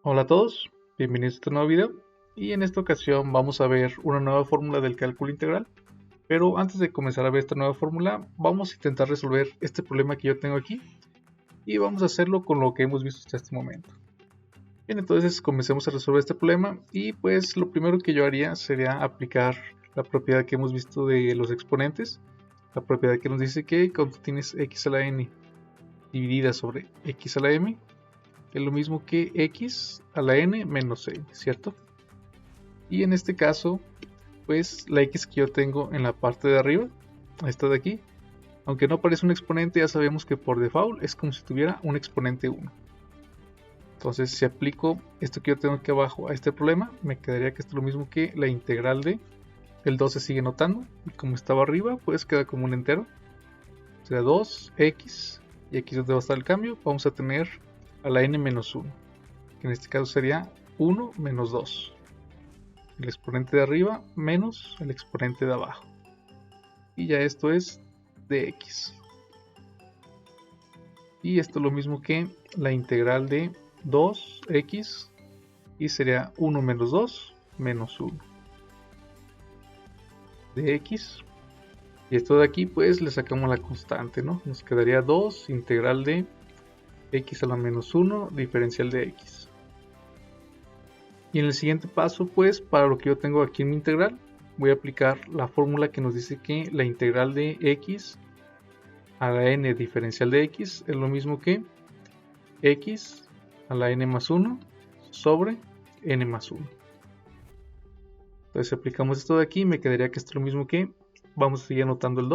Hola a todos, bienvenidos a este nuevo video y en esta ocasión vamos a ver una nueva fórmula del cálculo integral. Pero antes de comenzar a ver esta nueva fórmula, vamos a intentar resolver este problema que yo tengo aquí y vamos a hacerlo con lo que hemos visto hasta este momento. Bien, entonces comencemos a resolver este problema y pues lo primero que yo haría sería aplicar la propiedad que hemos visto de los exponentes, la propiedad que nos dice que cuando tienes x a la n dividida sobre x a la m es lo mismo que x a la n menos n, ¿cierto? Y en este caso, pues la x que yo tengo en la parte de arriba, esta de aquí, aunque no parece un exponente, ya sabemos que por default es como si tuviera un exponente 1. Entonces, si aplico esto que yo tengo aquí abajo a este problema, me quedaría que esto es lo mismo que la integral de el 2 se sigue notando, y como estaba arriba, pues queda como un entero. O sea, 2x, y aquí es donde va a estar el cambio, vamos a tener a la n menos 1, que en este caso sería 1 menos 2. El exponente de arriba menos el exponente de abajo. Y ya esto es de x. Y esto es lo mismo que la integral de 2x, y sería 1 menos 2 menos 1 de x. Y esto de aquí pues le sacamos la constante, ¿no? Nos quedaría 2 integral de x a la menos 1 diferencial de x. Y en el siguiente paso, pues para lo que yo tengo aquí en mi integral, voy a aplicar la fórmula que nos dice que la integral de x a la n diferencial de x es lo mismo que x a la n más 1 sobre n más 1. Entonces si aplicamos esto de aquí, me quedaría que esto es lo mismo que, vamos a seguir anotando el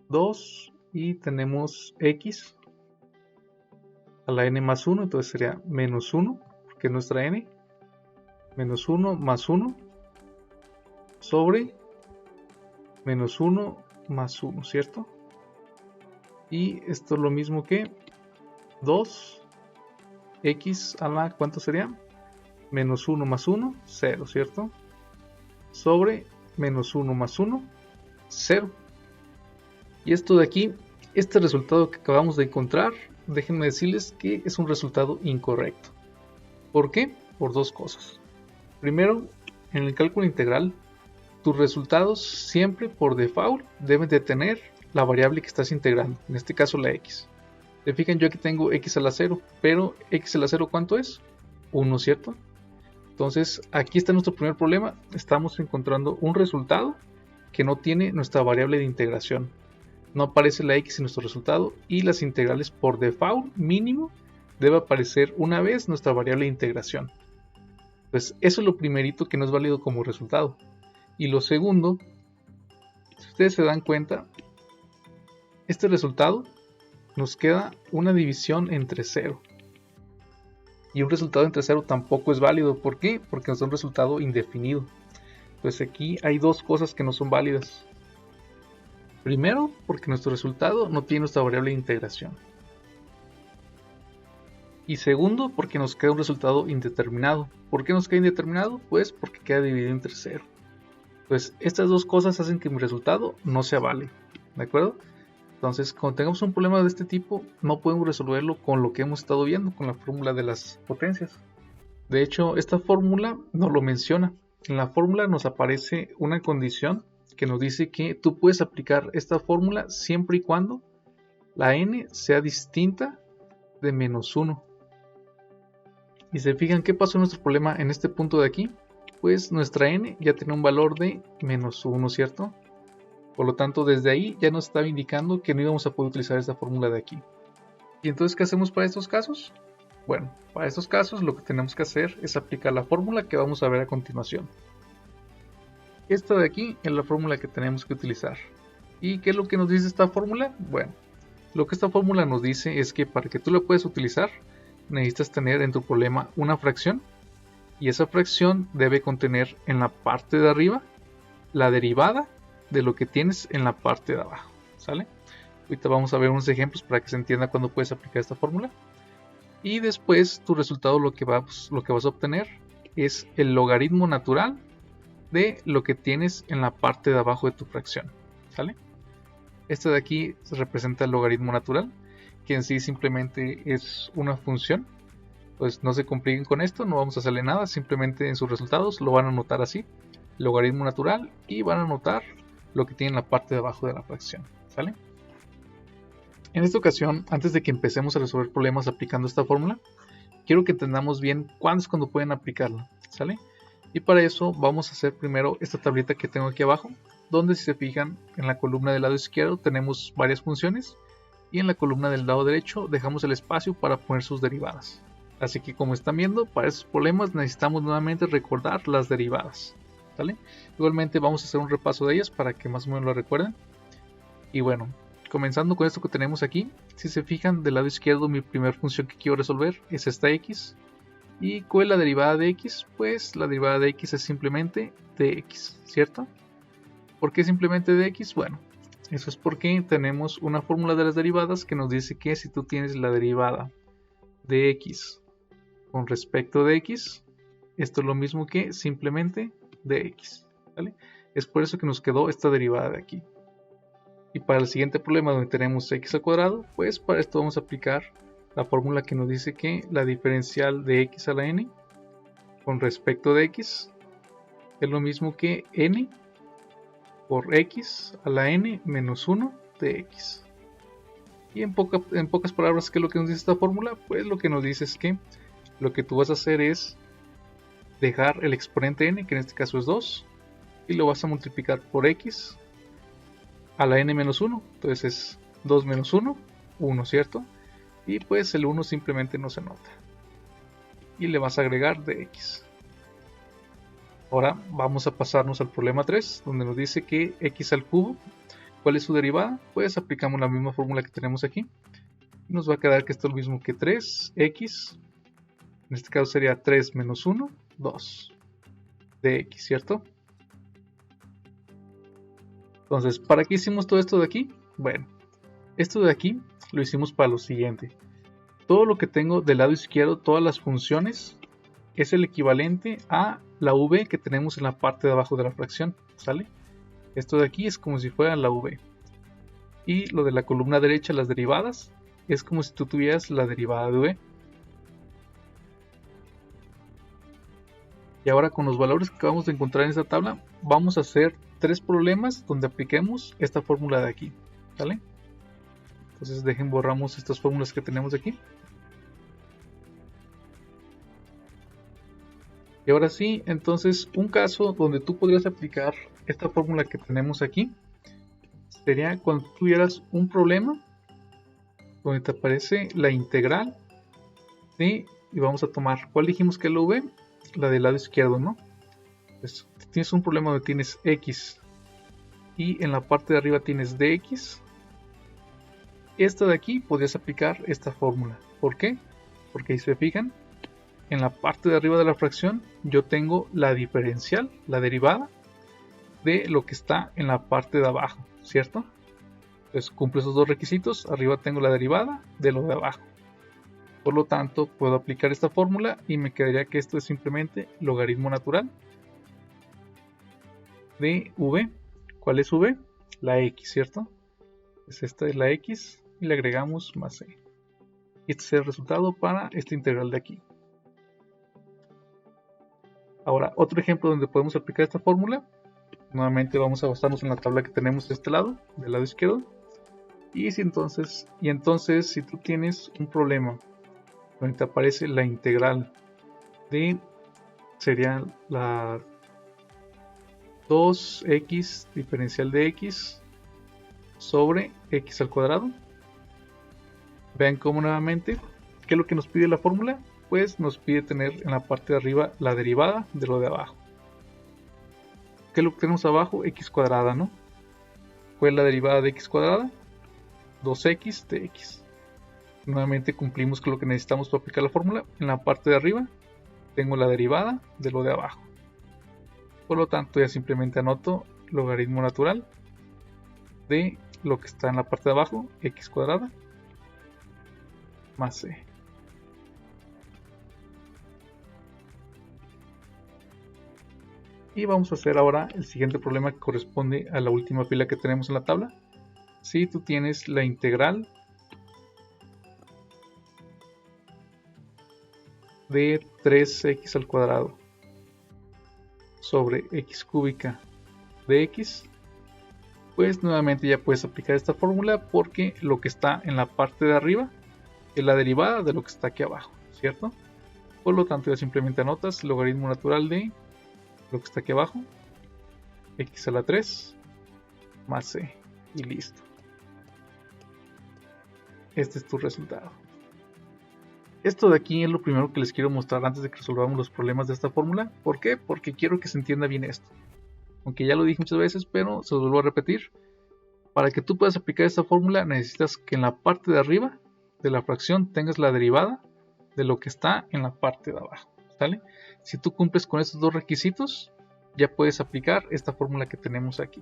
2 y tenemos x a la n más 1, entonces sería menos 1, porque es nuestra n, menos 1 más 1 sobre menos 1 más 1, ¿cierto? Y esto es lo mismo que 2x a la, ¿cuánto sería? Menos 1 más 1, 0, ¿cierto? Sobre menos 1 más 1, 0. Y esto de aquí, este resultado que acabamos de encontrar, déjenme decirles que es un resultado incorrecto. ¿Por qué? Por dos cosas. Primero, en el cálculo integral, tus resultados siempre por default deben de tener la variable que estás integrando, en este caso la x. Se fijan, yo aquí tengo x a la 0, pero x a la 0 ¿cuánto es? 1, ¿cierto? Entonces aquí está nuestro primer problema, estamos encontrando un resultado que no tiene nuestra variable de integración. No aparece la x en nuestro resultado y las integrales por default mínimo debe aparecer una vez nuestra variable de integración. Pues eso es lo primerito que no es válido como resultado. Y lo segundo, si ustedes se dan cuenta, este resultado nos queda una división entre 0. Y un resultado entre 0 tampoco es válido. ¿Por qué? Porque nos da un resultado indefinido. Entonces aquí hay dos cosas que no son válidas. Primero, porque nuestro resultado no tiene nuestra variable de integración. Y segundo, porque nos queda un resultado indeterminado. ¿Por qué nos queda indeterminado? Pues porque queda dividido entre 0. Pues estas dos cosas hacen que mi resultado no sea válido, ¿de acuerdo? Entonces, cuando tengamos un problema de este tipo, no podemos resolverlo con lo que hemos estado viendo, con la fórmula de las potencias. De hecho, esta fórmula no lo menciona. En la fórmula nos aparece una condición que nos dice que tú puedes aplicar esta fórmula siempre y cuando la n sea distinta de menos 1. Y se fijan qué pasó en nuestro problema en este punto de aquí. Pues nuestra n ya tiene un valor de menos 1, ¿cierto? Por lo tanto, desde ahí ya nos estaba indicando que no íbamos a poder utilizar esta fórmula de aquí. ¿Y entonces qué hacemos para estos casos? Bueno, para estos casos lo que tenemos que hacer es aplicar la fórmula que vamos a ver a continuación. Esta de aquí es la fórmula que tenemos que utilizar. ¿Y qué es lo que nos dice esta fórmula? Bueno, lo que esta fórmula nos dice es que para que tú la puedas utilizar, necesitas tener en tu problema una fracción. Y esa fracción debe contener en la parte de arriba la derivada de lo que tienes en la parte de abajo, ¿sale? Ahorita vamos a ver unos ejemplos para que se entienda cuándo puedes aplicar esta fórmula. Y después tu resultado lo que vas a obtener es el logaritmo natural de lo que tienes en la parte de abajo de tu fracción, ¿sale? Este de aquí representa el logaritmo natural, que en sí simplemente es una función Pues no se compliquen con esto, no vamos a hacerle nada, simplemente en sus resultados lo van a anotar así, logaritmo natural, y van a anotar lo que tiene en la parte de abajo de la fracción, ¿sale? En esta ocasión, antes de que empecemos a resolver problemas aplicando esta fórmula, quiero que entendamos bien cuándo es cuando pueden aplicarla, ¿sale? Y para eso vamos a hacer primero esta tablita que tengo aquí abajo, donde si se fijan en la columna del lado izquierdo tenemos varias funciones, y en la columna del lado derecho dejamos el espacio para poner sus derivadas. Así que como están viendo, para esos problemas necesitamos nuevamente recordar las derivadas, ¿vale? Igualmente vamos a hacer un repaso de ellas para que más o menos lo recuerden. Y bueno, comenzando con esto que tenemos aquí, si se fijan del lado izquierdo mi primera función que quiero resolver es esta x. ¿Y cuál es la derivada de x? Pues la derivada de x es simplemente dx, ¿cierto? ¿Por qué simplemente dx? Bueno, eso es porque tenemos una fórmula de las derivadas que nos dice que si tú tienes la derivada de x con respecto de x, esto es lo mismo que simplemente dx, ¿vale? Es por eso que nos quedó esta derivada de aquí. Y para el siguiente problema donde tenemos x al cuadrado, pues para esto vamos a aplicar la fórmula que nos dice que la diferencial de x a la n con respecto de x es lo mismo que n por x a la n menos 1 de x. Y en pocas palabras, ¿qué es lo que nos dice esta fórmula? Pues lo que nos dice es que lo que tú vas a hacer es dejar el exponente n, que en este caso es 2, y lo vas a multiplicar por x a la n menos 1. Entonces es 2 menos 1, 1, ¿cierto? Y pues el 1 simplemente no se nota. Y le vas a agregar dx. Ahora vamos a pasarnos al problema 3, donde nos dice que x al cubo, ¿cuál es su derivada? Pues aplicamos la misma fórmula que tenemos aquí. Nos va a quedar que esto es lo mismo que 3x, en este caso sería 3 menos 1, 2 dx, ¿cierto? Entonces, ¿para qué hicimos todo esto de aquí? Bueno, esto de aquí lo hicimos para lo siguiente. Todo lo que tengo del lado izquierdo, todas las funciones, es el equivalente a la v que tenemos en la parte de abajo de la fracción, ¿sale? Esto de aquí es como si fuera la v. Y lo de la columna derecha, las derivadas, es como si tú tuvieras la derivada de v. Y ahora con los valores que acabamos de encontrar en esta tabla, vamos a hacer 3 problemas donde apliquemos esta fórmula de aquí, ¿vale? Entonces borramos estas fórmulas que tenemos aquí. Y ahora sí, entonces un caso donde tú podrías aplicar esta fórmula que tenemos aquí sería cuando tuvieras un problema donde te aparece la integral de, y vamos a tomar, ¿cuál dijimos que es la v? La del lado izquierdo, ¿no? Pues tienes un problema donde tienes x y en la parte de arriba tienes dx. Esta de aquí podrías aplicar esta fórmula. ¿Por qué? Porque si se fijan, en la parte de arriba de la fracción yo tengo la diferencial, la derivada de lo que está en la parte de abajo, ¿cierto? Entonces cumple esos dos requisitos, arriba tengo la derivada de lo de abajo. Por lo tanto, puedo aplicar esta fórmula y me quedaría que esto es simplemente logaritmo natural de v. ¿Cuál es v? La x, ¿cierto? Pues esta es la x y le agregamos más c. Y este es el resultado para esta integral de aquí. Ahora, otro ejemplo donde podemos aplicar esta fórmula. Nuevamente vamos a basarnos en la tabla que tenemos de este lado, del lado izquierdo. Y entonces si tú tienes un problema donde te aparece la integral de, sería la 2x diferencial de x sobre x al cuadrado. Vean cómo nuevamente, ¿qué es lo que nos pide la fórmula? Pues nos pide tener en la parte de arriba la derivada de lo de abajo. ¿Qué es lo que tenemos abajo? X cuadrada, ¿no? ¿Cuál es la derivada de x cuadrada? 2x de x. Nuevamente cumplimos con lo que necesitamos para aplicar la fórmula. En la parte de arriba tengo la derivada de lo de abajo. Por lo tanto, ya simplemente anoto logaritmo natural de lo que está en la parte de abajo, x cuadrada, más c. Y vamos a hacer ahora el siguiente problema que corresponde a la última fila que tenemos en la tabla. Si tú tienes la integral de 3x al cuadrado sobre x cúbica de x, pues nuevamente ya puedes aplicar esta fórmula porque lo que está en la parte de arriba es la derivada de lo que está aquí abajo, ¿cierto? Por lo tanto ya simplemente anotas logaritmo natural de lo que está aquí abajo, x a la 3 más c, y listo. Este es tu resultado. Esto de aquí es lo primero que les quiero mostrar antes de que resolvamos los problemas de esta fórmula. ¿Por qué? Porque quiero que se entienda bien esto. Aunque ya lo dije muchas veces, pero se los vuelvo a repetir. Para que tú puedas aplicar esta fórmula necesitas que en la parte de arriba de la fracción tengas la derivada de lo que está en la parte de abajo, ¿sale? Si tú cumples con estos dos requisitos, ya puedes aplicar esta fórmula que tenemos aquí.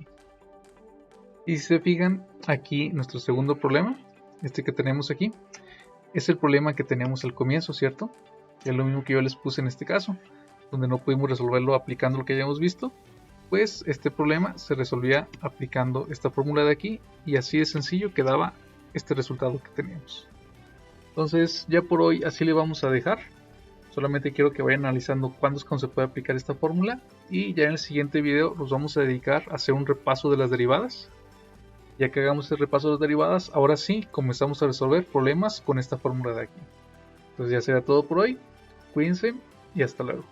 Y si se fijan, aquí nuestro segundo problema, este que tenemos aquí, es el problema que teníamos al comienzo, ¿cierto? Es lo mismo que yo les puse en este caso, donde no pudimos resolverlo aplicando lo que hayamos visto. Pues este problema se resolvía aplicando esta fórmula de aquí, y así de sencillo quedaba este resultado que teníamos. Entonces ya por hoy así le vamos a dejar. Solamente quiero que vayan analizando cuándo es cuando se puede aplicar esta fórmula, y ya en el siguiente video nos vamos a dedicar a hacer un repaso de las derivadas. Ya que hagamos el repaso de las derivadas, ahora sí comenzamos a resolver problemas con esta fórmula de aquí. Entonces ya será todo por hoy. Cuídense y hasta luego.